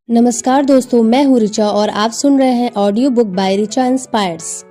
नमस्कार दोस्तों, मैं हूँ रिचा और आप सुन रहे हैं audio book by Richa inspires.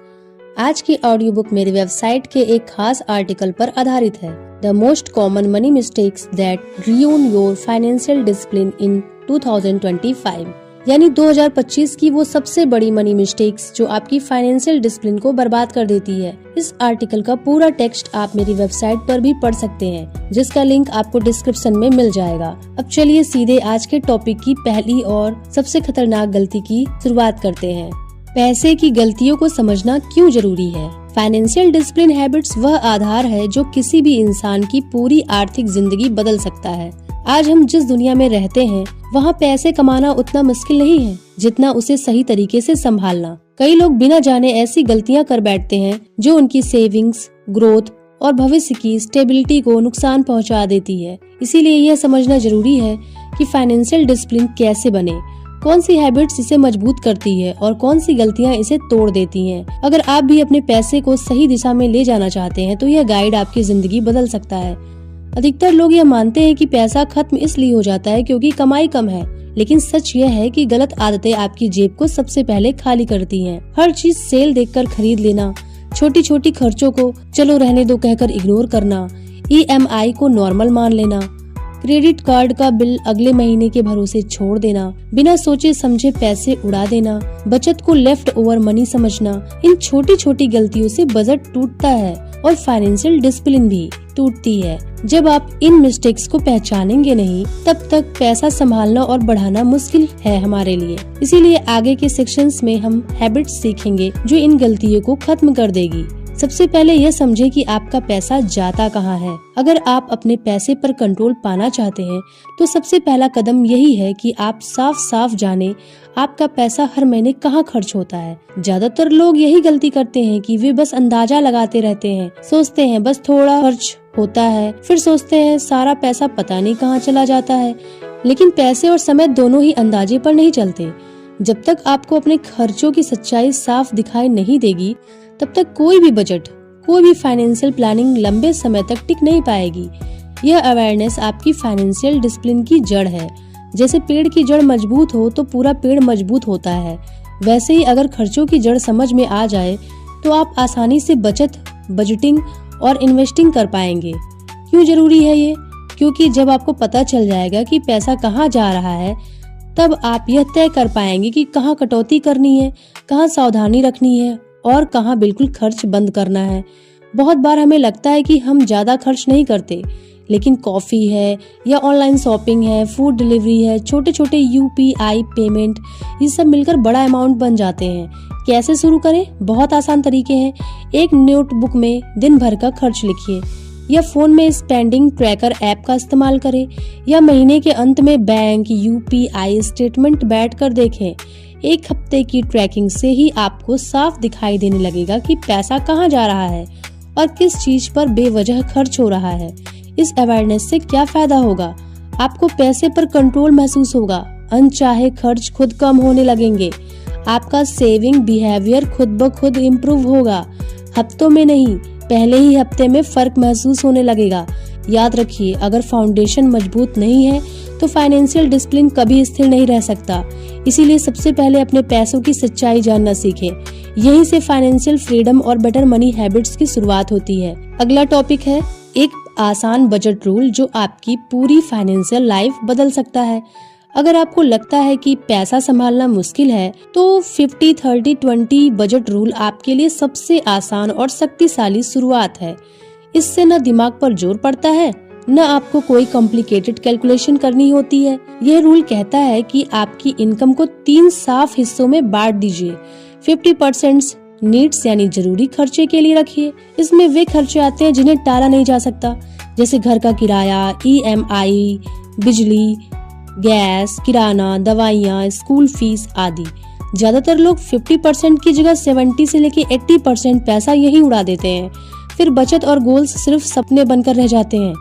आज की ऑडियो बुक मेरी वेबसाइट के एक खास आर्टिकल पर आधारित है। The most common money mistakes that ruin your financial discipline in 2025, यानी 2025 की वो सबसे बड़ी मनी मिस्टेक्स जो आपकी फाइनेंशियल डिसिप्लिन को बर्बाद कर देती है। इस आर्टिकल का पूरा टेक्स्ट आप मेरी वेबसाइट पर भी पढ़ सकते हैं, जिसका लिंक आपको डिस्क्रिप्शन में मिल जाएगा। अब चलिए सीधे आज के टॉपिक की पहली और सबसे खतरनाक गलती की शुरुआत करते हैं। पैसे की गलतियों को समझना क्यों जरूरी है। फाइनेंशियल डिसिप्लिन हैबिट्स वह आधार है जो किसी भी इंसान की पूरी आर्थिक जिंदगी बदल सकता है। आज हम जिस दुनिया में रहते हैं वहाँ पैसे कमाना उतना मुश्किल नहीं है जितना उसे सही तरीके से संभालना। कई लोग बिना जाने ऐसी गलतियाँ कर बैठते हैं जो उनकी सेविंग्स, ग्रोथ और भविष्य की स्टेबिलिटी को नुकसान पहुँचा देती है। इसीलिए यह समझना जरूरी है कि फाइनेंशियल डिसिप्लिन कैसे बने, कौन सी हैबिट्स इसे मजबूत करती है और कौन सी गलतियां इसे तोड़ देती हैं। अगर आप भी अपने पैसे को सही दिशा में ले जाना चाहते हैं तो यह गाइड आपकी जिंदगी बदल सकता है। अधिकतर लोग यह मानते हैं कि पैसा खत्म इसलिए हो जाता है क्योंकि कमाई कम है, लेकिन सच यह है कि गलत आदतें आपकी जेब को सबसे पहले खाली करती हैं। हर चीज सेल देखकर खरीद लेना, छोटी छोटी खर्चों को चलो रहने दो कहकर इग्नोर करना, EMI को नॉर्मल मान लेना, क्रेडिट कार्ड का बिल अगले महीने के भरोसे छोड़ देना, बिना सोचे समझे पैसे उड़ा देना, बचत को लेफ्ट ओवर मनी समझना, इन छोटी छोटी गलतियों से बजट टूटता है और फाइनेंशियल डिसिप्लिन भी टूटती है। जब आप इन मिस्टेक्स को पहचानेंगे नहीं, तब तक पैसा संभालना और बढ़ाना मुश्किल है हमारे लिए। इसीलिए आगे के सेक्शंस में हम हैबिट्स सीखेंगे जो इन गलतियों को खत्म कर देगी। सबसे पहले यह समझे कि आपका पैसा जाता कहाँ है। अगर आप अपने पैसे पर कंट्रोल पाना चाहते हैं तो सबसे पहला कदम यही है कि आप साफ साफ जाने आपका पैसा हर महीने कहाँ खर्च होता है। ज्यादातर लोग यही गलती करते हैं कि वे बस अंदाजा लगाते रहते हैं, सोचते हैं बस थोड़ा खर्च होता है, फिर सोचते हैं सारा पैसा पता नहीं कहाँ चला जाता है। लेकिन पैसे और समय दोनों ही अंदाजे पर नहीं चलते। जब तक आपको अपने खर्चों की सच्चाई साफ दिखाई नहीं देगी, तब तक कोई भी बजट, कोई भी फाइनेंशियल प्लानिंग लंबे समय तक टिक नहीं पाएगी। यह अवेयरनेस आपकी फाइनेंशियल डिसिप्लिन की जड़ है। जैसे पेड़ की जड़ मजबूत हो तो पूरा पेड़ मजबूत होता है, वैसे ही अगर खर्चों की जड़ समझ में आ जाए तो आप आसानी से बचत, बजटिंग और इन्वेस्टिंग कर पाएंगे। क्यों जरूरी है ये? क्योंकि जब आपको पता चल जाएगा कि पैसा कहाँ जा रहा है, तब आप यह तय कर पाएंगे कि कहाँ कटौती करनी है, कहाँ सावधानी रखनी है और कहाँ बिल्कुल खर्च बंद करना है। बहुत बार हमें लगता है कि हम ज्यादा खर्च नहीं करते, लेकिन कॉफी है या ऑनलाइन शॉपिंग है, फूड डिलीवरी है, छोटे छोटे UPI पेमेंट, ये सब मिलकर बड़ा अमाउंट बन जाते हैं। कैसे शुरू करें? बहुत आसान तरीके हैं। एक नोटबुक में दिन भर का खर्च लिखिए, या फोन में स्पेंडिंग ट्रैकर ऐप का इस्तेमाल करें, या महीने के अंत में बैंक UPI स्टेटमेंट बैठकर देखें। एक हफ्ते की ट्रैकिंग से ही आपको साफ दिखाई देने लगेगा कि पैसा कहाँ जा रहा है और किस चीज पर बेवजह खर्च हो रहा है। इस अवेयरनेस से क्या फायदा होगा? आपको पैसे पर कंट्रोल महसूस होगा, अनचाहे खर्च खुद कम होने लगेंगे, आपका सेविंग बिहेवियर खुद ब खुद इम्प्रूव होगा। हफ्तों में नहीं, पहले ही हफ्ते में फर्क महसूस होने लगेगा। याद रखिए, अगर फाउंडेशन मजबूत नहीं है तो फाइनेंशियल डिसिप्लिन कभी स्थिर नहीं रह सकता। इसीलिए सबसे पहले अपने पैसों की सच्चाई जानना सीखें। यहीं से फाइनेंशियल फ्रीडम और बेटर मनी हैबिट्स की शुरुआत होती है। अगला टॉपिक है एक आसान बजट रूल जो आपकी पूरी फाइनेंशियल लाइफ बदल सकता है। अगर आपको लगता है कि पैसा संभालना मुश्किल है तो 50-30-20 बजट रूल आपके लिए सबसे आसान और शक्तिशाली शुरुआत है। इससे न दिमाग पर जोर पड़ता है, न आपको कोई कॉम्प्लिकेटेड कैलकुलेशन करनी होती है। यह रूल कहता है कि आपकी इनकम को 3 साफ हिस्सों में बांट दीजिए। 50% नीड्स यानी जरूरी खर्चे के लिए रखिए। इसमें वे खर्चे आते हैं जिन्हें टाला नहीं जा सकता, जैसे घर का किराया, EMI, बिजली, गैस, किराना, दवाइयाँ, स्कूल फीस आदि। ज्यादातर लोग 50% की जगह 70 से लेके 80% पैसा यही उड़ा देते हैं। फिर बचत और गोल्स सिर्फ सपने बनकर रह जाते हैं।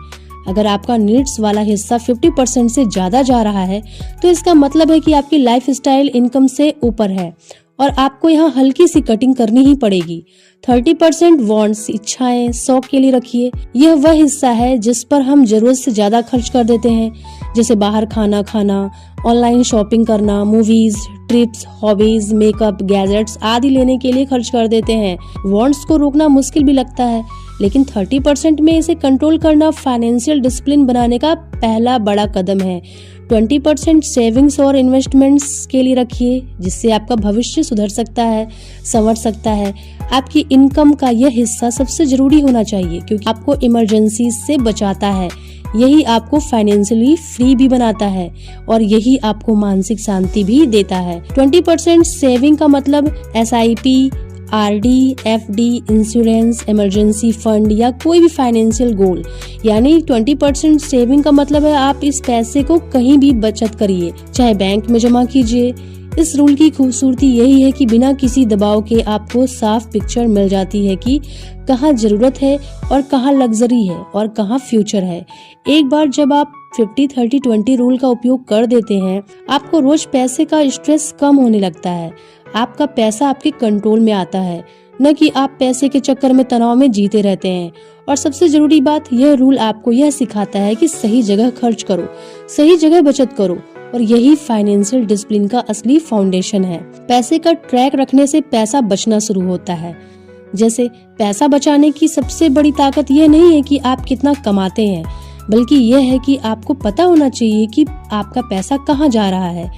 अगर आपका नीड्स वाला हिस्सा 50% से ज्यादा जा रहा है तो इसका मतलब है कि आपकी लाइफस्टाइल इनकम से ऊपर है और आपको यहाँ हल्की सी कटिंग करनी ही पड़ेगी। 30% वांट्स इच्छाएं शौक के लिए रखिए। यह वह हिस्सा है जिस पर हम जरूरत से ज्यादा खर्च कर देते हैं, जैसे बाहर खाना खाना, ऑनलाइन शॉपिंग करना, movies, trips, hobbies, makeup, gadgets आदि लेने के लिए खर्च कर देते हैं। वांट्स को रोकना मुश्किल भी लगता है, लेकिन 30% में इसे कंट्रोल करना फाइनेंशियल डिसिप्लिन बनाने का पहला बड़ा कदम है। 20% सेविंग्स और इन्वेस्टमेंट्स के लिए रखिए, जिससे आपका भविष्य सुधर सकता है, संवर सकता है। आपकी इनकम का यह हिस्सा सबसे जरूरी होना चाहिए, क्योंकि आपको इमरजेंसी से बचाता है। यही आपको फाइनेंशियली फ्री भी बनाता है और यही आपको मानसिक शांति भी देता है। 20% सेविंग का मतलब SIP, RD, FD, insurance, emergency fund या कोई भी फाइनेंशियल गोल। यानी 20% सेविंग का मतलब है आप इस पैसे को कहीं भी बचत करिए, चाहे बैंक में जमा कीजिए। इस रूल की खूबसूरती यही है कि बिना किसी दबाव के आपको साफ पिक्चर मिल जाती है कि कहाँ जरूरत है और कहाँ लग्जरी है और कहाँ फ्यूचर है। एक बार जब आप 50-30-20 रूल का उपयोग कर देते हैं, आपको रोज पैसे का स्ट्रेस कम होने लगता है। आपका पैसा आपके कंट्रोल में आता है, न कि आप पैसे के चक्कर में तनाव में जीते रहते हैं। और सबसे जरूरी बात, यह रूल आपको यह सिखाता है कि सही जगह खर्च करो, सही जगह बचत करो, और यही फाइनेंशियल डिसिप्लिन का असली फाउंडेशन है। पैसे का ट्रैक रखने से पैसा बचना शुरू होता है। जैसे पैसा बचाने की सबसे बड़ी ताकत यह नहीं है कि आप कितना कमाते हैं, बल्कि यह है कि आपको पता होना चाहिए कि आपका पैसा कहाँ जा रहा है।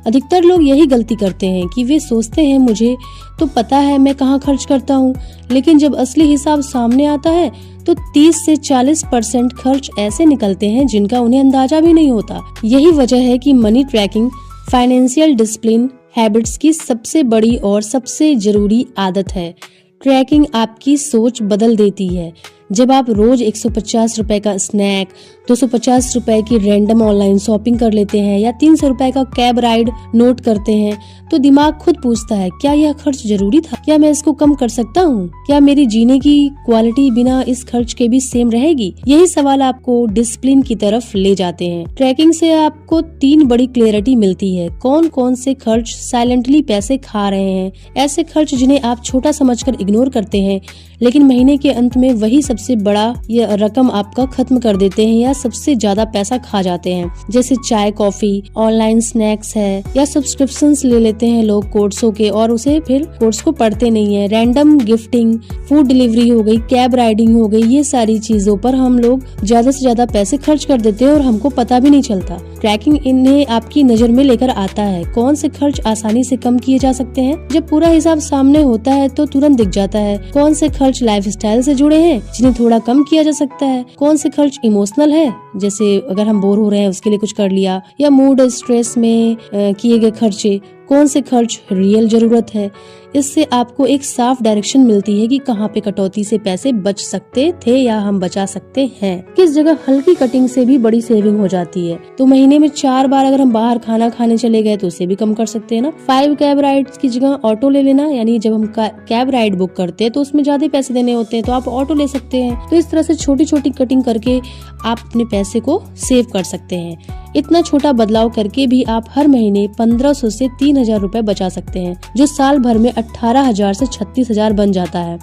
अधिकतर लोग यही गलती करते हैं कि वे सोचते हैं मुझे तो पता है मैं कहाँ खर्च करता हूँ, लेकिन जब असली हिसाब सामने आता है तो 30 से 40% खर्च ऐसे निकलते हैं जिनका उन्हें अंदाजा भी नहीं होता। यही वजह है कि money tracking financial discipline habits की सबसे बड़ी और सबसे जरूरी आदत है। ट्रैकिंग आपकी सोच बदल देती है। जब आप रोज 150 रुपए का स्नैक, 250 रुपए की रैंडम ऑनलाइन शॉपिंग कर लेते हैं या 300 रुपए का कैब राइड नोट करते हैं, तो दिमाग खुद पूछता है, क्या यह खर्च जरूरी था? क्या मैं इसको कम कर सकता हूँ? क्या मेरी जीने की क्वालिटी बिना इस खर्च के भी सेम रहेगी? यही सवाल आपको डिसिप्लिन की तरफ ले जाते हैं। ट्रैकिंग से आपको 3 बड़ी क्लैरिटी मिलती है। कौन कौन से खर्च साइलेंटली पैसे खा रहे हैं, ऐसे खर्च जिन्हें आप छोटा समझकर इग्नोर करते हैं, लेकिन महीने के अंत में वही सबसे बड़ा यह रकम आपका खत्म कर देते हैं या सबसे ज्यादा पैसा खा जाते हैं। जैसे चाय, कॉफी, ऑनलाइन स्नैक्स है या सब्सक्रिप्शंस ले लेते हैं लोग कोर्सों के और उसे फिर कोर्स को पढ़ते नहीं है। रैंडम गिफ्टिंग, फूड डिलीवरी हो गई, कैब राइडिंग हो गई, ये सारी चीजों पर हम लोग ज्यादा से ज्यादा पैसे खर्च कर देते हैं और हमको पता भी नहीं चलता। ट्रैकिंग इन्हें आपकी नजर में लेकर आता है। कौन से खर्च आसानी से कम किए जा सकते हैं? जब पूरा हिसाब सामने होता है तो तुरंत दिख जाता है। कौन से खर्च लाइफस्टाइल से जुड़े हैं जिन्हें थोड़ा कम किया जा सकता है? कौन से खर्च इमोशनल है, जैसे अगर हम बोर हो रहे हैं उसके लिए कुछ कर लिया, या मूड स्ट्रेस में किए गए खर्चे? कौन से खर्च रियल जरूरत है? इससे आपको एक साफ डायरेक्शन मिलती है कि कहाँ पे कटौती से पैसे बच सकते थे या हम बचा सकते हैं। किस जगह हल्की कटिंग से भी बड़ी सेविंग हो जाती है। तो महीने में 4 बार अगर हम बाहर खाना खाने चले गए तो उसे भी कम कर सकते हैं ना। 5 कैब राइड्स की जगह ऑटो ले लेना, यानी जब हम कैब राइड बुक करते हैं तो उसमें ज्यादा पैसे देने होते हैं, तो आप ऑटो ले सकते हैं। तो इस तरह से छोटी छोटी कटिंग करके आप अपने पैसे को सेव कर सकते हैं। इतना छोटा बदलाव करके भी आप हर महीने 1500 से 3000 रुपए बचा सकते हैं, जो साल भर में 18,000 से 36,000 बन जाता है।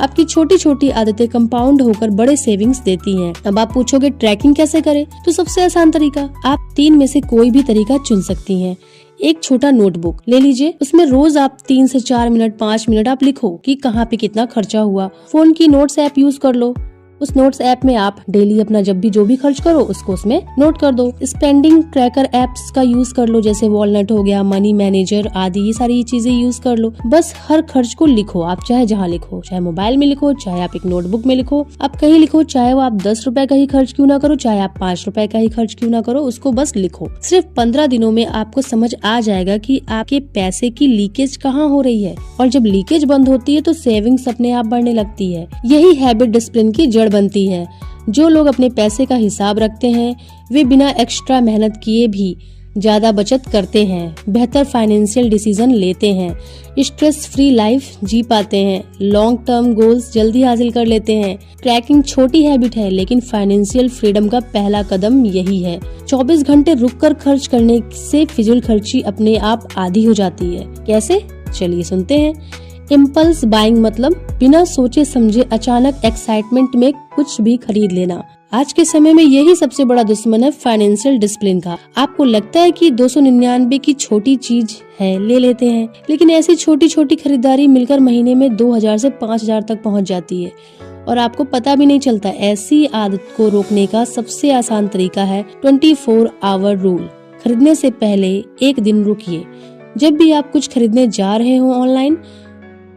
आपकी छोटी छोटी आदतें कंपाउंड होकर बड़े सेविंग्स देती हैं। अब आप पूछोगे ट्रैकिंग कैसे करें? तो सबसे आसान तरीका, आप 3 में से कोई भी तरीका चुन सकती हैं। एक छोटा नोटबुक ले लीजिए, उसमें रोज आप 3 से 4 मिनट 5 मिनट आप लिखो कि कहाँ पे कितना खर्चा हुआ। फोन की नोट्स ऐप यूज कर लो, उस नोट्स ऐप में आप डेली अपना जब भी जो भी खर्च करो उसको उसमें नोट कर दो। स्पेंडिंग ट्रैकर एप्स का यूज कर लो, जैसे वॉलनट हो गया, मनी मैनेजर आदि, ये सारी चीजें यूज कर लो। बस हर खर्च को लिखो, आप चाहे जहाँ लिखो, चाहे मोबाइल में लिखो, चाहे आप एक नोटबुक में लिखो, आप कहीं लिखो, चाहे वो आप 10 रुपए का ही खर्च क्यों ना करो, चाहे आप 5 रुपए का ही खर्च क्यों ना करो, उसको बस लिखो। सिर्फ 15 दिनों में आपको समझ आ जाएगा कि आपके पैसे की लीकेज कहाँ हो रही है, और जब लीकेज बंद होती है तो सेविंग्स अपने आप बढ़ने लगती है। यही हैबिट डिसिप्लिन की जड़ बनती है। जो लोग अपने पैसे का हिसाब रखते हैं वे बिना एक्स्ट्रा मेहनत किए भी ज्यादा बचत करते हैं, बेहतर फाइनेंशियल डिसीजन लेते हैं, स्ट्रेस फ्री लाइफ जी पाते हैं, लॉन्ग टर्म गोल्स जल्दी हासिल कर लेते हैं। ट्रैकिंग छोटी हैबिट है, लेकिन फाइनेंशियल फ्रीडम का पहला कदम यही है। 24 घंटे रुककर खर्च करने से फिजूल खर्ची अपने आप आधी हो जाती है। कैसे? चलिए सुनते हैं। इम्पल्स बाइंग मतलब बिना सोचे समझे अचानक एक्साइटमेंट में कुछ भी खरीद लेना। आज के समय में यही सबसे बड़ा दुश्मन है फाइनेंशियल डिसिप्लिन का। आपको लगता है कि 299 की छोटी चीज है, ले लेते हैं, लेकिन ऐसी छोटी छोटी खरीदारी मिलकर महीने में 2000 से 5000 तक पहुंच जाती है और आपको पता भी नहीं चलता। ऐसी आदत को रोकने का सबसे आसान तरीका है 24 आवर रूल। खरीदने से पहले एक दिन रुकिए। जब भी आप कुछ खरीदने जा रहे हो, ऑनलाइन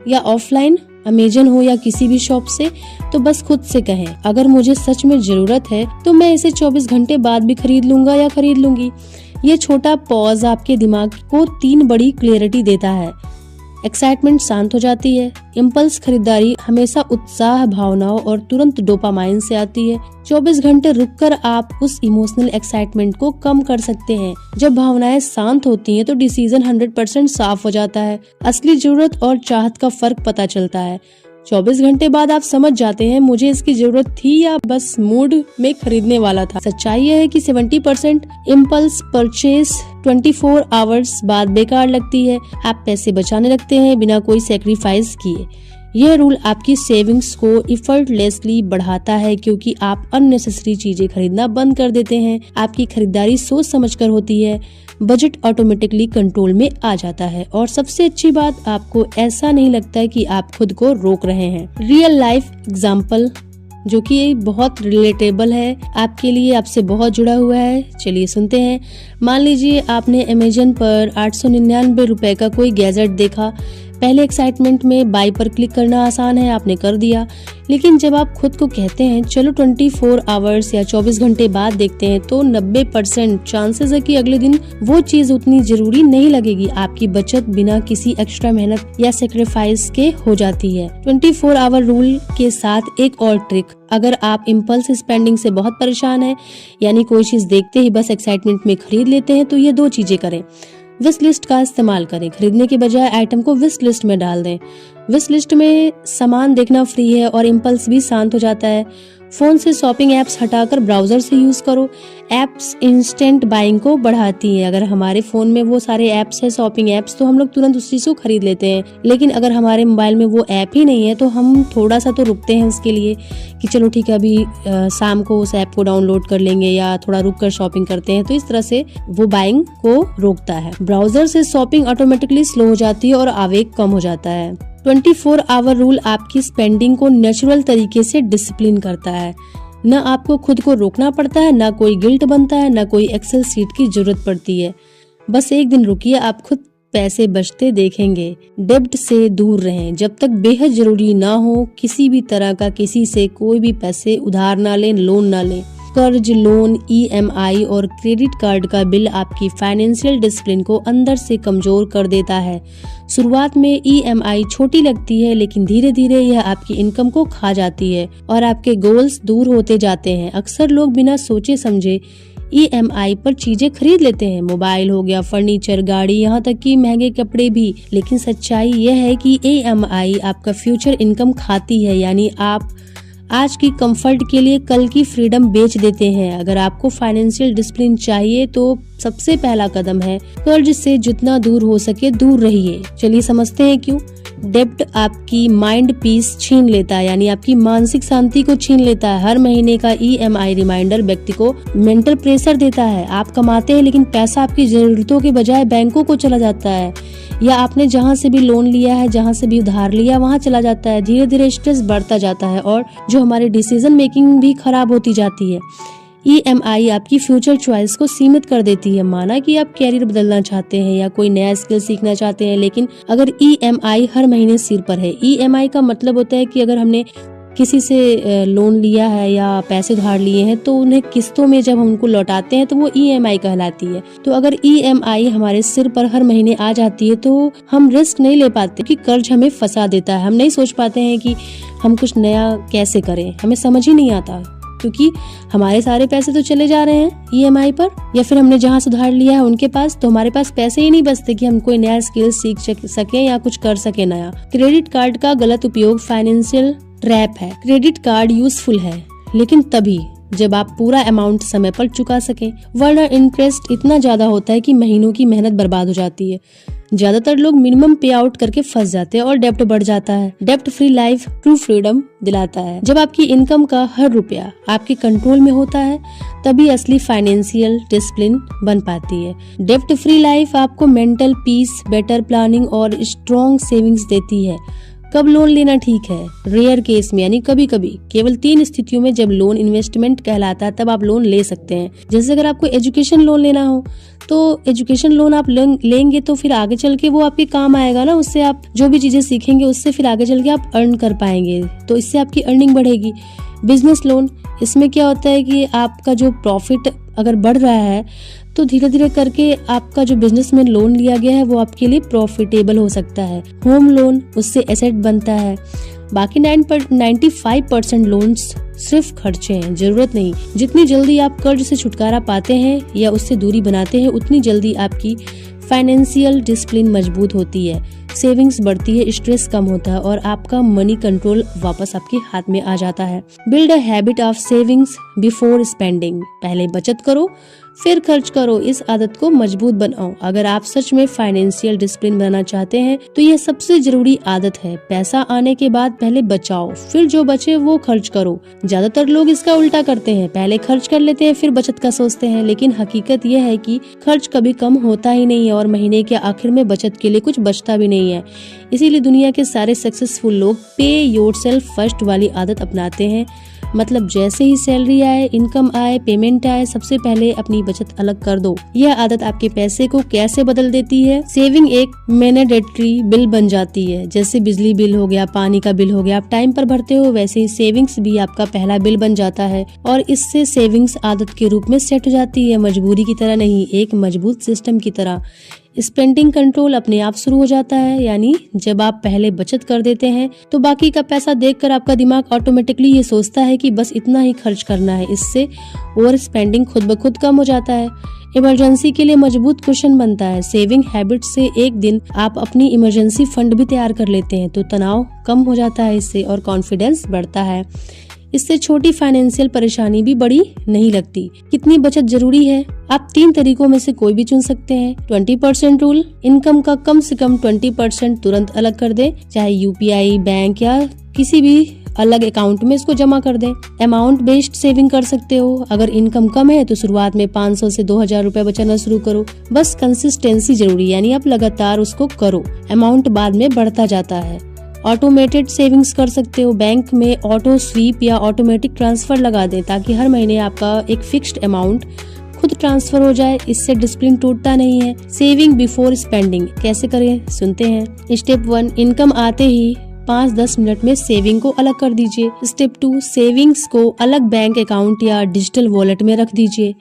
या ऑफलाइन, अमेजन हो या किसी भी शॉप से, तो बस खुद से कहें, अगर मुझे सच में जरूरत है तो मैं इसे 24 घंटे बाद भी खरीद लूंगा या खरीद लूंगी। ये छोटा पॉज आपके दिमाग को 3 बड़ी क्लैरिटी देता है। एक्साइटमेंट शांत हो जाती है। इम्पल्स खरीदारी हमेशा उत्साह, भावनाओं और तुरंत डोपामाइन से आती है। 24 घंटे रुककर आप उस इमोशनल एक्साइटमेंट को कम कर सकते हैं। जब भावनाएं शांत होती हैं तो डिसीजन 100% साफ हो जाता है। असली जरूरत और चाहत का फर्क पता चलता है। 24 घंटे बाद आप समझ जाते हैं मुझे इसकी जरूरत थी या बस मूड में खरीदने वाला था। सच्चाई यह है कि 70% इम्पल्स परचेस 24 आवर्स बाद बेकार लगती है। आप पैसे बचाने लगते हैं बिना कोई सेक्रीफाइस किए। यह रूल आपकी सेविंग्स को इफर्टलेसली बढ़ाता है क्योंकि आप अननेसेसरी चीजें खरीदना बंद कर देते हैं। आपकी खरीदारी सोच समझकर होती है। बजट ऑटोमेटिकली कंट्रोल में आ जाता है और सबसे अच्छी बात, आपको ऐसा नहीं लगता है कि आप खुद को रोक रहे हैं। रियल लाइफ एग्जाम्पल जो कि बहुत रिलेटेबल है आपके लिए, आपसे बहुत जुड़ा हुआ है। चलिए सुनते हैं। मान लीजिए आपने अमेजन पर 899 रुपए का कोई गैजेट देखा। पहले एक्साइटमेंट में बाय पर क्लिक करना आसान है, आपने कर दिया, लेकिन जब आप खुद को कहते हैं चलो 24 आवर्स या 24 घंटे बाद देखते हैं, तो 90% चांसेस है कि अगले दिन वो चीज उतनी जरूरी नहीं लगेगी। आपकी बचत बिना किसी एक्स्ट्रा मेहनत या सेक्रीफाइस के हो जाती है। 24 आवर रूल के साथ एक और ट्रिक, अगर आप इम्पल्स स्पेंडिंग से बहुत परेशान है, यानी कोई चीज देखते ही बस एक्साइटमेंट में खरीद लेते हैं, तो ये 2 चीजें करें। विश लिस्ट का इस्तेमाल करें। खरीदने के बजाय आइटम को विश लिस्ट में डाल दें। विश लिस्ट में सामान देखना फ्री है और इम्पल्स भी शांत हो जाता है। फोन से शॉपिंग एप्स हटाकर ब्राउजर से यूज करो। एप्स इंस्टेंट बाइंग को बढ़ाती हैं। अगर हमारे फोन में वो सारे एप्स है, शॉपिंग एप्स, तो हम लोग तुरंत उस चीज को खरीद लेते हैं। लेकिन अगर हमारे मोबाइल में वो ऐप ही नहीं है तो हम थोड़ा सा तो रुकते हैं उसके लिए कि चलो ठीक है, अभी शाम को उस ऐप को डाउनलोड कर लेंगे या थोड़ा रुक कर शॉपिंग करते हैं। तो इस तरह से वो बाइंग को रोकता है। ब्राउजर से शॉपिंग ऑटोमेटिकली स्लो हो जाती है और आवेग कम हो जाता है। 24 आवर रूल आपकी स्पेंडिंग को नेचुरल तरीके से डिसिप्लिन करता है। न आपको खुद को रोकना पड़ता है, न कोई गिल्ट बनता है, न कोई एक्सेल सीट की जरूरत पड़ती है। बस एक दिन रुकिए, आप खुद पैसे बचते देखेंगे। डेब्ट से दूर रहें। जब तक बेहद जरूरी ना हो, किसी भी तरह का किसी से कोई भी पैसे उधार ना लें, लोन ना लें। कर्ज, लोन, EMI और क्रेडिट कार्ड का बिल आपकी फाइनेंशियल डिसिप्लिन को अंदर से कमजोर कर देता है। शुरुआत में EMI छोटी लगती है, लेकिन धीरे धीरे यह आपकी इनकम को खा जाती है और आपके गोल्स दूर होते जाते हैं। अक्सर लोग बिना सोचे समझे EMI पर चीजें खरीद लेते हैं। मोबाइल हो गया, फर्नीचर, गाड़ी, यहाँ तक कि महंगे कपड़े भी। लेकिन सच्चाई यह है कि EMI आपका फ्यूचर इनकम खाती है, यानी आप आज की कंफर्ट के लिए कल की फ्रीडम बेच देते हैं। अगर आपको फाइनेंशियल डिसिप्लिन चाहिए तो सबसे पहला कदम है कर्ज से जितना दूर हो सके दूर रहिए। चलिए समझते हैं क्यों। डेब्ट आपकी माइंड पीस छीन लेता है, यानी आपकी मानसिक शांति को छीन लेता है। हर महीने का EMI रिमाइंडर व्यक्ति को मेंटल प्रेशर देता है। आप कमाते हैं लेकिन पैसा आपकी जरूरतों के बजाय बैंकों को चला जाता है, या आपने जहाँ से भी लोन लिया है, जहाँ से भी उधार लिया, वहाँ चला जाता है। धीरे धीरे स्ट्रेस बढ़ता जाता है और जो हमारी डिसीजन मेकिंग भी खराब होती जाती है। EMI आपकी फ्यूचर चॉइस को सीमित कर देती है। माना कि आप कैरियर बदलना चाहते हैं या कोई नया स्किल सीखना चाहते हैं, लेकिन अगर EMI हर महीने सिर पर है। EMI का मतलब होता है कि अगर हमने किसी से लोन लिया है या पैसे उधार लिए हैं तो उन्हें किस्तों में जब हम उनको लौटाते हैं तो वो EMI कहलाती है। तो अगर EMI हमारे सिर पर हर महीने आ जाती है तो हम रिस्क नहीं ले पाते, क्योंकि कर्ज हमें फंसा देता है। हम नहीं सोच पाते हैं कि हम कुछ नया कैसे करें, हमें समझ ही नहीं आता, क्योंकि हमारे सारे पैसे तो चले जा रहे हैं EMI पर, या फिर हमने जहाँ से उधार लिया है उनके पास, तो हमारे पास पैसे ही नहीं बचते कि हम कोई नया स्किल सीख सके या कुछ कर सके नया। क्रेडिट कार्ड का गलत उपयोग फाइनेंशियल ट्रैप है। क्रेडिट कार्ड यूजफुल है, लेकिन तभी जब आप पूरा अमाउंट समय पर चुका सकें, वरना इंटरेस्ट इतना ज्यादा होता है कि महीनों की मेहनत बर्बाद हो जाती है। ज्यादातर लोग मिनिमम पे आउट करके फंस जाते हैं और डेप्ट बढ़ जाता है। डेप्ट फ्री लाइफ ट्रू फ्रीडम दिलाता है। जब आपकी इनकम का हर रुपया आपके कंट्रोल में होता है, तभी असली फाइनेंशियल डिसिप्लिन बन पाती है। डेप्ट फ्री लाइफ आपको मेंटल पीस, बेटर प्लानिंग और स्ट्रॉन्ग सेविंग्स देती है। कब लोन लेना ठीक है? रेयर केस में, यानी कभी कभी, केवल 3 स्थितियों में जब लोन इन्वेस्टमेंट कहलाता है तब आप लोन ले सकते हैं। जैसे अगर आपको एजुकेशन लोन लेना हो तो एजुकेशन लोन आप लेंगे तो फिर आगे चल के वो आपके काम आएगा ना, उससे आप जो भी चीजें सीखेंगे उससे फिर आगे चल के आप अर्न कर पाएंगे, तो इससे आपकी अर्निंग बढ़ेगी। बिजनेस लोन, इसमें क्या होता है कि आपका जो प्रॉफिट अगर बढ़ रहा है तो धीरे धीरे करके आपका जो बिजनेस में लोन लिया गया है वो आपके लिए प्रॉफिटेबल हो सकता है। होम लोन, उससे एसेट बनता है। बाकी 95% लोन्स सिर्फ खर्चे हैं, जरूरत नहीं। जितनी जल्दी आप कर्ज से छुटकारा पाते हैं या उससे दूरी बनाते हैं, उतनी जल्दी आपकी फाइनेंशियल डिसिप्लिन मजबूत होती है, सेविंग्स बढ़ती है, स्ट्रेस कम होता है और आपका मनी कंट्रोल वापस आपके हाथ में आ जाता है। Build a habit of savings before spending. पहले बचत करो फिर खर्च करो, इस आदत को मजबूत बनाओ। अगर आप सच में फाइनेंशियल डिसिप्लिन बनाना चाहते हैं तो यह सबसे जरूरी आदत है। पैसा आने के बाद पहले बचाओ, फिर जो बचे वो खर्च करो। ज्यादातर लोग इसका उल्टा करते हैं, पहले खर्च कर लेते हैं फिर बचत का सोचते हैं, लेकिन हकीकत यह है कि खर्च कभी कम होता ही नहीं है और महीने के आखिर में बचत के लिए कुछ बचता भी नहीं है। इसीलिए दुनिया के सारे सक्सेसफुल लोग पे योरसेल्फ फर्स्ट वाली आदत अपनाते हैं। मतलब जैसे ही सैलरी आए, इनकम आए, पेमेंट आए, सबसे पहले अपनी बचत अलग कर दो। यह आदत आपके पैसे को कैसे बदल देती है? सेविंग एक मैंडेटरी बिल बन जाती है। जैसे बिजली बिल हो गया, पानी का बिल हो गया, आप टाइम पर भरते हो, वैसे ही सेविंग्स भी आपका पहला बिल बन जाता है और इससे सेविंग्स आदत के रूप में सेट हो जाती है, मजबूरी की तरह नहीं, एक मजबूत सिस्टम की तरह। स्पेंडिंग कंट्रोल अपने आप शुरू हो जाता है, यानी जब आप पहले बचत कर देते हैं तो बाकी का पैसा देखकर आपका दिमाग ऑटोमेटिकली ये सोचता है कि बस इतना ही खर्च करना है। इससे ओवर स्पेंडिंग खुद ब खुद कम हो जाता है। इमरजेंसी के लिए मजबूत कुशन बनता है। सेविंग हैबिट से एक दिन आप अपनी इमरजेंसी फंड भी तैयार कर लेते हैं तो तनाव कम हो जाता है इससे और कॉन्फिडेंस बढ़ता है। इससे छोटी फाइनेंशियल परेशानी भी बड़ी नहीं लगती। कितनी बचत जरूरी है? आप 3 तरीकों में से कोई भी चुन सकते हैं। 20% रूल, इनकम का कम से कम 20% तुरंत अलग कर दें, चाहे यूपीआई, बैंक या किसी भी अलग अकाउंट में इसको जमा कर दें। अमाउंट बेस्ड सेविंग कर सकते हो। अगर इनकम कम है तो शुरुआत में 500 से 2000 रुपए बचाना शुरू करो। बस कंसिस्टेंसी जरूरी, यानी आप लगातार उसको करो, अमाउंट बाद में बढ़ता जाता है। ऑटोमेटेड सेविंग्स कर सकते हो। बैंक में ऑटो स्वीप या ऑटोमेटिक ट्रांसफर लगा दें ताकि हर महीने आपका एक फिक्स्ड अमाउंट खुद ट्रांसफर हो जाए, इससे डिसिप्लिन टूटता नहीं है। सेविंग बिफोर स्पेंडिंग कैसे करें, सुनते हैं। स्टेप 1, इनकम आते ही 5-10 मिनट में सेविंग को अलग कर दीजिए। स्टेप 2, सेविंग्स को अलग बैंक अकाउंट या डिजिटल वॉलेट में रख दीजिए।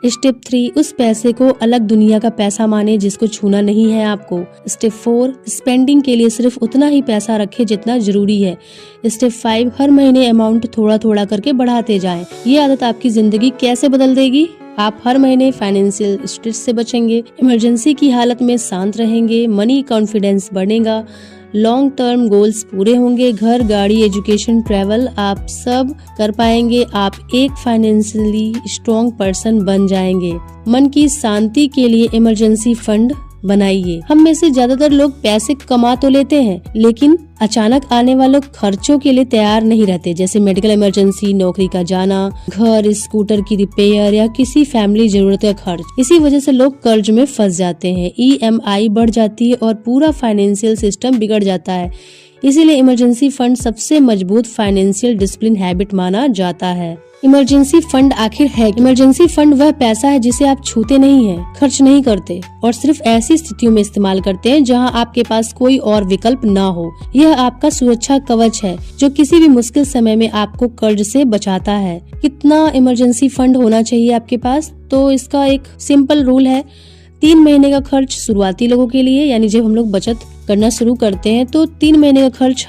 स्टेप 3, उस पैसे को अलग दुनिया का पैसा माने जिसको छूना नहीं है आपको। स्टेप 4, स्पेंडिंग के लिए सिर्फ उतना ही पैसा रखें जितना जरूरी है। स्टेप 5, हर महीने अमाउंट थोड़ा थोड़ा करके बढ़ाते जाएं। ये आदत आपकी जिंदगी कैसे बदल देगी? आप हर महीने फाइनेंशियल स्ट्रेस से बचेंगे, इमरजेंसी की हालत में शांत रहेंगे, मनी कॉन्फिडेंस बढ़ेगा, लॉन्ग टर्म गोल्स पूरे होंगे, घर, गाड़ी, एजुकेशन, ट्रैवल आप सब कर पाएंगे। आप एक फाइनेंशियली स्ट्रॉन्ग पर्सन बन जाएंगे। मन की शांति के लिए इमरजेंसी फंड बनाइए। हम में से ज्यादातर लोग पैसे कमा तो लेते हैं लेकिन अचानक आने वाले खर्चों के लिए तैयार नहीं रहते, जैसे मेडिकल इमरजेंसी, नौकरी का जाना, घर, स्कूटर की रिपेयर या किसी फैमिली जरूरत का खर्च। इसी वजह से लोग कर्ज में फंस जाते हैं, EMI बढ़ जाती है और पूरा फाइनेंशियल सिस्टम बिगड़ जाता है। इसीलिए इमरजेंसी फंड सबसे मजबूत फाइनेंशियल डिसिप्लिन हैबिट माना जाता है। इमरजेंसी फंड आखिर है? इमरजेंसी फंड वह पैसा है जिसे आप छूते नहीं हैं, खर्च नहीं करते और सिर्फ ऐसी स्थितियों में इस्तेमाल करते हैं जहां आपके पास कोई और विकल्प ना हो। यह आपका सुरक्षा कवच है जो किसी भी मुश्किल समय में आपको कर्ज से बचाता है। कितना इमरजेंसी फंड होना चाहिए आपके पास? तो इसका एक सिंपल रूल है, 3 महीने का खर्च शुरुआती लोगों के लिए, यानी जब हम लोग बचत करना शुरू करते हैं तो 3 महीने का खर्च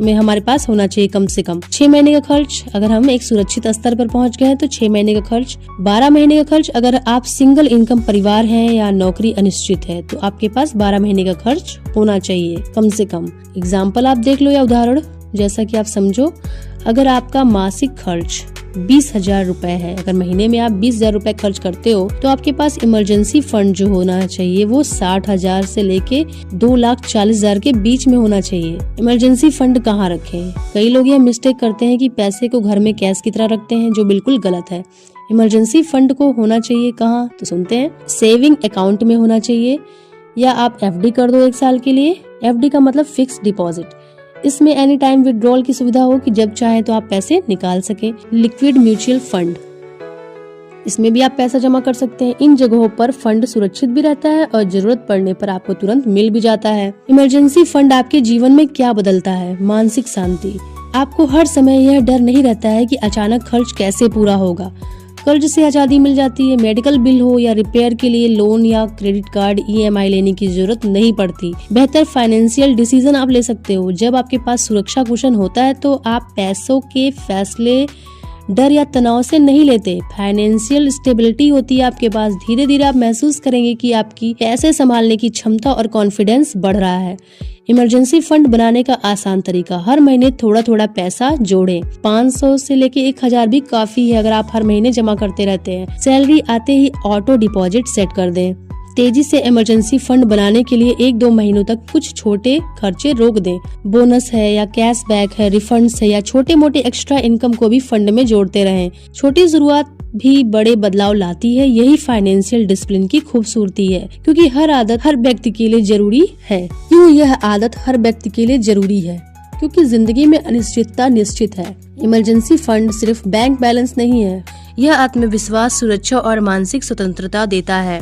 हमारे पास होना चाहिए कम से कम। 6 महीने का खर्च अगर हम एक सुरक्षित स्तर पर पहुंच गए हैं तो 6 महीने का खर्च। 12 महीने का खर्च अगर आप सिंगल इनकम परिवार हैं या नौकरी अनिश्चित है तो आपके पास 12 महीने का खर्च होना चाहिए कम से कम। एग्जाम्पल आप देख लो या उदाहरण जैसा कि आप समझो। अगर आपका मासिक खर्च 20,000 रुपए है, अगर महीने में आप 20,000 रुपए खर्च करते हो, तो आपके पास इमरजेंसी फंड जो होना चाहिए वो 60,000 से लेके 2,40,000 के बीच में होना चाहिए। इमरजेंसी फंड कहाँ रखें? कई लोग यह मिस्टेक करते हैं कि पैसे को घर में कैश की तरह रखते हैं, जो बिल्कुल गलत है। इमरजेंसी फंड को होना चाहिए कहाँ, तो सुनते हैं। सेविंग अकाउंट में होना चाहिए, या आप FD कर दो 1 साल के लिए। FD का मतलब फिक्स डिपॉजिट। इसमें एनी टाइम विड्रॉल की सुविधा हो कि जब चाहे तो आप पैसे निकाल सके। लिक्विड म्यूचुअल फंड, इसमें भी आप पैसा जमा कर सकते हैं। इन जगहों पर फंड सुरक्षित भी रहता है और जरूरत पड़ने पर आपको तुरंत मिल भी जाता है। इमरजेंसी फंड आपके जीवन में क्या बदलता है? मानसिक शांति। आपको हर समय यह डर नहीं रहता है कि अचानक खर्च कैसे पूरा होगा। कर्ज से आजादी मिल जाती है। मेडिकल बिल हो या रिपेयर के लिए लोन या क्रेडिट कार्ड EMI लेने की जरूरत नहीं पड़ती। बेहतर फाइनेंशियल डिसीजन आप ले सकते हो। जब आपके पास सुरक्षा कुशन होता है तो आप पैसों के फैसले डर या तनाव से नहीं लेते। फाइनेंशियल स्टेबिलिटी होती है आपके पास। धीरे धीरे आप महसूस करेंगे कि आपकी पैसे संभालने की क्षमता और कॉन्फिडेंस बढ़ रहा है। इमरजेंसी फंड बनाने का आसान तरीका, हर महीने थोड़ा थोड़ा पैसा जोड़ें। 500 से लेके 1,000 भी काफी है अगर आप हर महीने जमा करते रहते हैं। सैलरी आते ही ऑटो डिपॉजिट सेट कर दें। तेजी से इमरजेंसी फंड बनाने के लिए 1-2 महीनों तक कुछ छोटे खर्चे रोक दें। बोनस है या कैशबैक है, रिफंड्स है या छोटे मोटे एक्स्ट्रा इनकम को भी फंड में जोड़ते रहें। छोटी शुरुआत भी बड़े बदलाव लाती है। यही फाइनेंशियल डिसिप्लिन की खूबसूरती है, क्योंकि हर आदत हर व्यक्ति के लिए जरूरी है। क्यों यह आदत हर व्यक्ति के लिए जरूरी है? क्योंकि जिंदगी में अनिश्चितता निश्चित है। इमरजेंसी फंड सिर्फ बैंक बैलेंस नहीं है, यह आत्मविश्वास, सुरक्षा और मानसिक स्वतंत्रता देता है।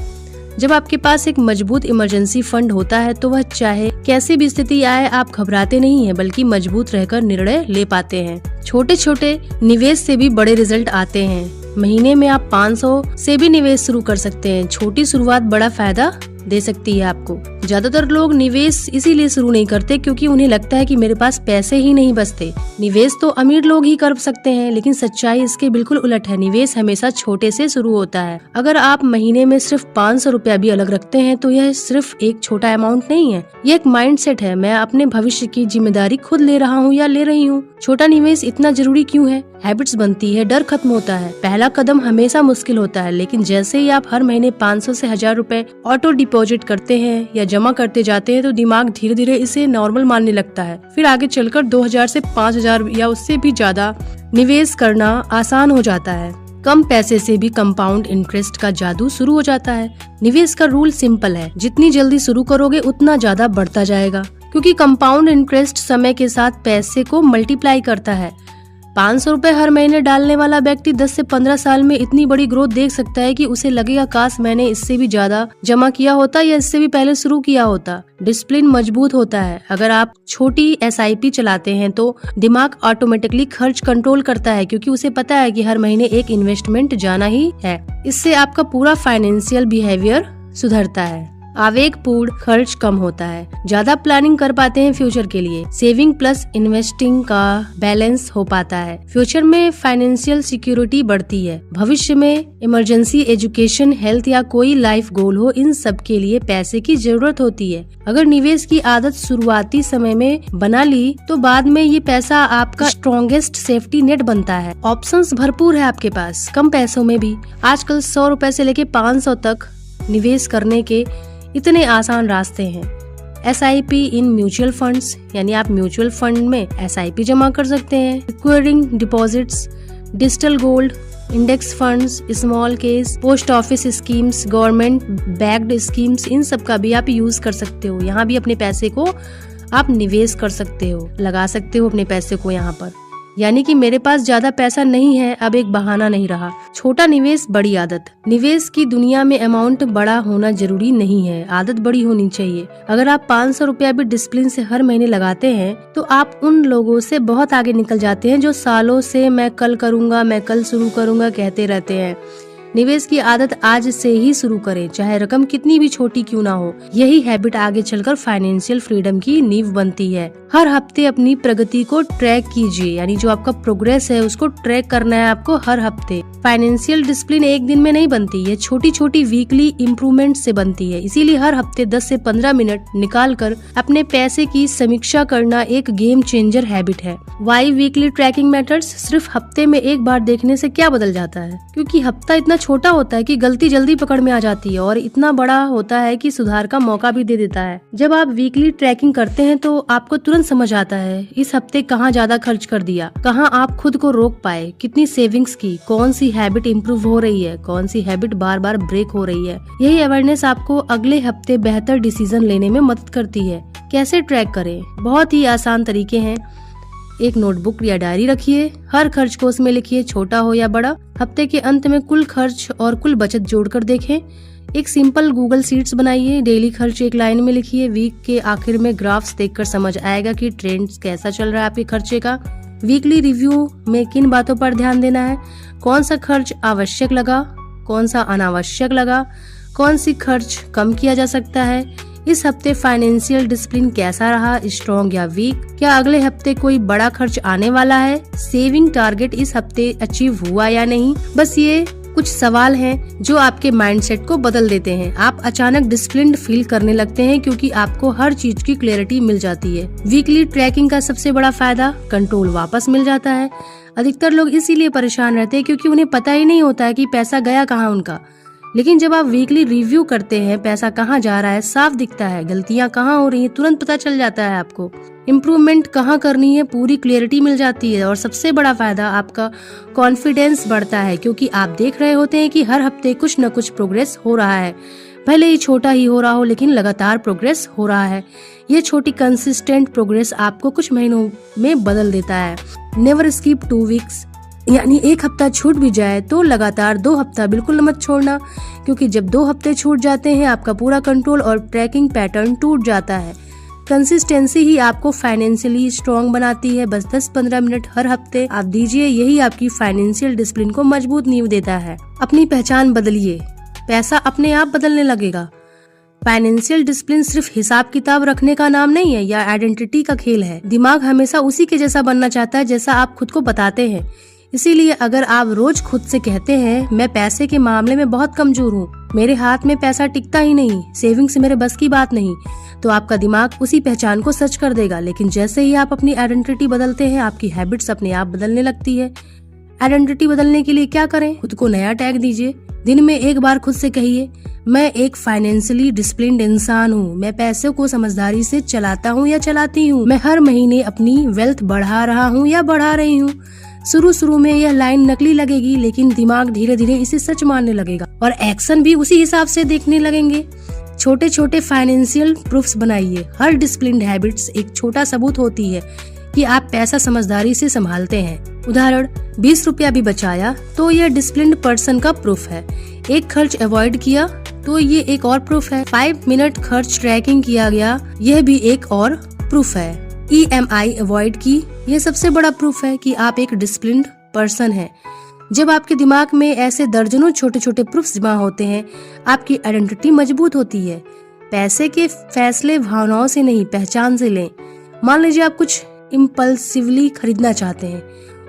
जब आपके पास एक मजबूत इमरजेंसी फंड होता है तो वह चाहे कैसी भी स्थिति आए आप घबराते नहीं हैं, बल्कि मजबूत रहकर निर्णय ले पाते हैं। छोटे छोटे निवेश से भी बड़े रिजल्ट आते हैं। महीने में आप 500 से भी निवेश शुरू कर सकते हैं। छोटी शुरुआत बड़ा फायदा दे सकती है आपको। ज्यादातर लोग निवेश इसीलिए शुरू नहीं करते क्योंकि उन्हें लगता है कि मेरे पास पैसे ही नहीं बचते। निवेश तो अमीर लोग ही कर सकते हैं, लेकिन सच्चाई इसके बिल्कुल उलट है। निवेश हमेशा छोटे से शुरू होता है। अगर आप महीने में सिर्फ 500 रुपया भी अलग रखते हैं तो यह सिर्फ एक छोटा अमाउंट नहीं है, ये एक माइंडसेट है। मैं अपने भविष्य की जिम्मेदारी खुद ले रहा हूँ या ले रही हूँ। छोटा निवेश इतना जरूरी क्यों है? हैबिट्स बनती है, डर खत्म होता है। पहला कदम हमेशा मुश्किल होता है, लेकिन जैसे ही आप हर महीने 500 से 1,000 रुपए ऑटो डिपॉजिट करते हैं या जमा करते जाते हैं तो दिमाग धीरे धीरे इसे नॉर्मल मानने लगता है। फिर आगे चलकर 2,000 से 5,000 या उससे भी ज्यादा निवेश करना आसान हो जाता है। कम पैसे से भी कंपाउंड इंटरेस्ट का जादू शुरू हो जाता है। निवेश का रूल सिंपल है, जितनी जल्दी शुरू करोगे उतना ज्यादा बढ़ता जाएगा, क्योंकि कंपाउंड इंटरेस्ट समय के साथ पैसे को मल्टीप्लाई करता है। 500 रुपए हर महीने डालने वाला व्यक्ति 10 से 15 साल में इतनी बड़ी ग्रोथ देख सकता है कि उसे लगेगा काश मैंने इससे भी ज्यादा जमा किया होता या इससे भी पहले शुरू किया होता। डिसिप्लिन मजबूत होता है। अगर आप छोटी SIP चलाते हैं तो दिमाग ऑटोमेटिकली खर्च कंट्रोल करता है, क्योंकि उसे पता है कि हर महीने एक इन्वेस्टमेंट जाना ही है। इससे आपका पूरा फाइनेंशियल बिहेवियर सुधरता है। आवेगपूर्ण खर्च कम होता है। ज्यादा प्लानिंग कर पाते हैं फ्यूचर के लिए। सेविंग प्लस इन्वेस्टिंग का बैलेंस हो पाता है। फ्यूचर में फाइनेंशियल सिक्योरिटी बढ़ती है। भविष्य में इमरजेंसी, एजुकेशन, हेल्थ या कोई लाइफ गोल हो, इन सब के लिए पैसे की जरूरत होती है। अगर निवेश की आदत शुरुआती समय में बना ली तो बाद में ये पैसा आपका स्ट्रॉन्गेस्ट सेफ्टी नेट बनता है। ऑप्शंस भरपूर है आपके पास, कम पैसों में भी। आजकल 100 रुपए से लेके 500 तक निवेश करने के इतने आसान रास्ते हैं। SIP इन म्यूचुअल फंड्स, यानी आप म्यूचुअल फंड में SIP जमा कर सकते हैं। Recurring deposits, digital gold, index funds, smallcase, post office schemes, government backed schemes, इन सब का भी आप यूज कर सकते हो। यहाँ भी अपने पैसे को आप निवेश कर सकते हो, लगा सकते हो अपने पैसे को यहाँ पर। यानी कि मेरे पास ज्यादा पैसा नहीं है अब एक बहाना नहीं रहा। छोटा निवेश बड़ी आदत। निवेश की दुनिया में अमाउंट बड़ा होना जरूरी नहीं है, आदत बड़ी होनी चाहिए। अगर आप 500 रुपया भी डिसिप्लिन से हर महीने लगाते हैं तो आप उन लोगों से बहुत आगे निकल जाते हैं जो सालों से मैं कल करूंगा, मैं कल शुरू करूंगा कहते रहते हैं। निवेश की आदत आज से ही शुरू करें, चाहे रकम कितनी भी छोटी क्यों ना हो। यही हैबिट आगे चलकर फाइनेंशियल फ्रीडम की नींव बनती है। हर हफ्ते अपनी प्रगति को ट्रैक कीजिए, यानी जो आपका प्रोग्रेस है उसको ट्रैक करना है आपको हर हफ्ते। फाइनेंशियल डिसिप्लिन एक दिन में नहीं बनती, ये छोटी छोटी वीकली इम्प्रूवमेंट से बनती है। इसीलिए हर हफ्ते 10 से 15 मिनट निकाल कर अपने पैसे की समीक्षा करना एक गेम चेंजर हैबिट है। Why weekly tracking methods? सिर्फ हफ्ते में एक बार देखने से क्या बदल जाता है? क्योंकि हफ्ता इतना छोटा होता है कि गलती जल्दी पकड़ में आ जाती है, और इतना बड़ा होता है कि सुधार का मौका भी दे देता है। जब आप वीकली ट्रैकिंग करते हैं तो आपको तुरंत समझ आता है इस हफ्ते कहाँ ज्यादा खर्च कर दिया, कहाँ आप खुद को रोक पाए, कितनी सेविंग्स की, कौन सी हैबिट इम्प्रूव हो रही है, कौन सी हैबिट बार बार ब्रेक हो रही है। यही अवेयरनेस आपको अगले हफ्ते बेहतर डिसीजन लेने में मदद करती है। कैसे ट्रैक करें? बहुत ही आसान तरीके हैं। एक नोटबुक या डायरी रखिए, हर खर्च को उसमें लिखिए, छोटा हो या बड़ा। हफ्ते के अंत में कुल खर्च और कुल बचत जोड़कर देखें। एक सिंपल गूगल शीट्स बनाइए, डेली खर्च एक लाइन में लिखिए। वीक के आखिर में ग्राफ्स देखकर समझ आएगा कि ट्रेंड्स कैसा चल रहा है आपके खर्चे का। वीकली रिव्यू में किन बातों पर ध्यान देना है, कौन सा खर्च आवश्यक लगा, कौन सा अनावश्यक लगा, कौन सी खर्च कम किया जा सकता है। इस हफ्ते फाइनेंशियल डिसिप्लिन कैसा रहा, स्ट्रॉन्ग या वीक? क्या अगले हफ्ते कोई बड़ा खर्च आने वाला है? सेविंग टारगेट इस हफ्ते अचीव हुआ या नहीं? बस ये कुछ सवाल हैं जो आपके माइंडसेट को बदल देते हैं। आप अचानक डिसिप्लिन्ड फील करने लगते हैं क्योंकि आपको हर चीज की क्लैरिटी मिल जाती है। वीकली ट्रैकिंग का सबसे बड़ा फायदा, कंट्रोल वापस मिल जाता है। अधिकतर लोग इसीलिए परेशान रहते हैं क्योंकि उन्हें पता ही नहीं होता है कि पैसा गया कहाँ उनका। लेकिन जब आप वीकली रिव्यू करते हैं, पैसा कहाँ जा रहा है साफ दिखता है, गलतियाँ कहाँ हो रही हैं तुरंत पता चल जाता है आपको, इम्प्रूवमेंट कहाँ करनी है पूरी क्लियरिटी मिल जाती है। और सबसे बड़ा फायदा, आपका कॉन्फिडेंस बढ़ता है क्योंकि आप देख रहे होते हैं कि हर हफ्ते कुछ न कुछ प्रोग्रेस हो रहा है। भले ही छोटा ही हो रहा हो, लेकिन लगातार प्रोग्रेस हो रहा है। ये छोटी कंसिस्टेंट प्रोग्रेस आपको कुछ महीनों में बदल देता है। नेवर स्किप 2 वीक्स, यानी एक हफ्ता छूट भी जाए तो लगातार 2 हफ्ता बिल्कुल मत छोड़ना, क्योंकि जब 2 हफ्ते छूट जाते हैं आपका पूरा कंट्रोल और ट्रैकिंग पैटर्न टूट जाता है। कंसिस्टेंसी ही आपको फाइनेंशियली स्ट्रॉन्ग बनाती है। बस 10-15 मिनट हर हफ्ते आप दीजिए, यही आपकी फाइनेंशियल डिसिप्लिन को मजबूत नींव देता है। अपनी पहचान बदलिए, पैसा अपने आप बदलने लगेगा। फाइनेंशियल डिसिप्लिन सिर्फ हिसाब किताब रखने का नाम नहीं है या आइडेंटिटी का खेल है। दिमाग हमेशा उसी के जैसा बनना चाहता है जैसा आप खुद को बताते हैं। इसीलिए अगर आप रोज खुद से कहते हैं मैं पैसे के मामले में बहुत कमजोर हूँ, मेरे हाथ में पैसा टिकता ही नहीं, सेविंग से मेरे बस की बात नहीं, तो आपका दिमाग उसी पहचान को सच कर देगा। लेकिन जैसे ही आप अपनी आइडेंटिटी बदलते हैं, आपकी हैबिट्स अपने आप बदलने लगती है। आइडेंटिटी बदलने के लिए क्या करें? खुद को नया टैग दीजिए। दिन में एक बार खुद से कहिए, मैं एक फाइनेंशियली डिसिप्लिन्ड इंसान हूँ, मैं पैसे को समझदारी से चलाता हूँ या चलाती हूँ, मैं हर महीने अपनी वेल्थ बढ़ा रहा हूँ या बढ़ा रही हूँ। शुरू में यह लाइन नकली लगेगी, लेकिन दिमाग धीरे धीरे इसे सच मानने लगेगा और एक्शन भी उसी हिसाब से देखने लगेंगे। छोटे छोटे फाइनेंशियल प्रूफ्स बनाइए। हर डिसिप्लिन्ड हैबिट्स एक छोटा सबूत होती है कि आप पैसा समझदारी से संभालते हैं। उदाहरण, 20 रुपया भी बचाया तो यह डिसिप्लिन्ड पर्सन का प्रूफ है। एक खर्च अवॉइड किया तो ये एक और प्रूफ है। 5 मिनट खर्च ट्रैकिंग किया गया, यह भी एक और प्रूफ है। EMI अवॉइड की, यह सबसे बड़ा प्रूफ है कि आप एक डिसिप्लिन्ड पर्सन हैं। जब आपके दिमाग में ऐसे दर्जनों छोटे छोटे प्रूफ्स जमा होते हैं, आपकी आइडेंटिटी मजबूत होती है। पैसे के फैसले भावनाओं से नहीं, पहचान से लें। मान लीजिए आप कुछ इम्पल्सिवली खरीदना चाहते हैं,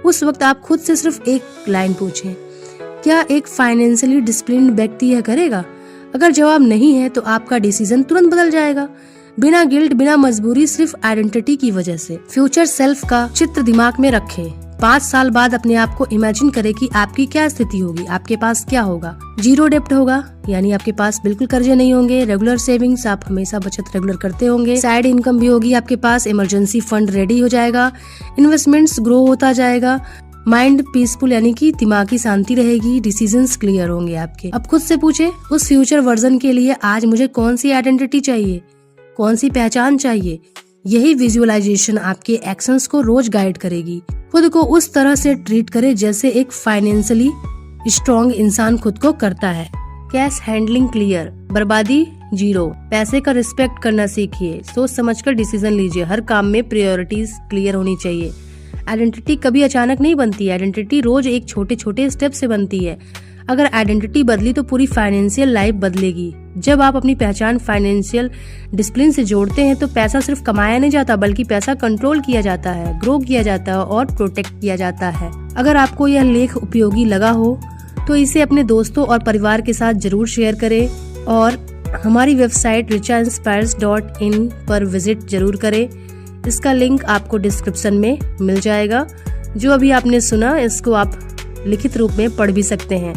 उस वक्त आप खुद से सिर्फ एक लाइन पूछें, क्या एक फाइनेंशियली डिसिप्लिन्ड व्यक्ति यह करेगा? अगर जवाब नहीं है तो आपका डिसीजन तुरंत बदल जाएगा, बिना गिल्ट, बिना मजबूरी, सिर्फ आइडेंटिटी की वजह से। फ्यूचर सेल्फ का चित्र दिमाग में रखें। 5 साल बाद अपने आप को इमेजिन करें कि आपकी क्या स्थिति होगी, आपके पास क्या होगा। 0 डेप्ट होगा, यानी आपके पास बिल्कुल कर्जे नहीं होंगे। रेगुलर सेविंग्स, आप हमेशा बचत रेगुलर करते होंगे। साइड इनकम भी होगी आपके पास, इमरजेंसी फंड रेडी हो जाएगा, इन्वेस्टमेंट्स ग्रो होता जाएगा। माइंड पीसफुल, यानी कि दिमागी शांति रहेगी, डिसीजंस क्लियर होंगे आपके। अब खुद से पूछे, उस फ्यूचर वर्जन के लिए आज मुझे कौन सी आइडेंटिटी चाहिए, कौन सी पहचान चाहिए। यही विजुअलाइजेशन आपके एक्शंस को रोज गाइड करेगी। खुद को उस तरह से ट्रीट करें जैसे एक फाइनेंशियली स्ट्रॉन्ग इंसान खुद को करता है। कैश हैंडलिंग क्लियर, बर्बादी 0। पैसे का रिस्पेक्ट करना सीखिए, सोच समझकर डिसीजन लीजिए। हर काम में प्रायोरिटीज क्लियर होनी चाहिए। आइडेंटिटी कभी अचानक नहीं बनती, आइडेंटिटी रोज एक छोटे छोटे स्टेप से बनती है। अगर आइडेंटिटी बदली तो पूरी फाइनेंशियल लाइफ बदलेगी। जब आप अपनी पहचान फाइनेंशियल डिसिप्लिन से जोड़ते हैं तो पैसा सिर्फ कमाया नहीं जाता, बल्कि पैसा कंट्रोल किया जाता है, ग्रो किया जाता है और प्रोटेक्ट किया जाता है। अगर आपको यह लेख उपयोगी लगा हो तो इसे अपने दोस्तों और परिवार के साथ जरूर शेयर करें और हमारी वेबसाइट richainspires.in पर विजिट जरूर करें। इसका लिंक आपको डिस्क्रिप्शन में मिल जाएगा। जो अभी आपने सुना इसको आप लिखित रूप में पढ़ भी सकते हैं।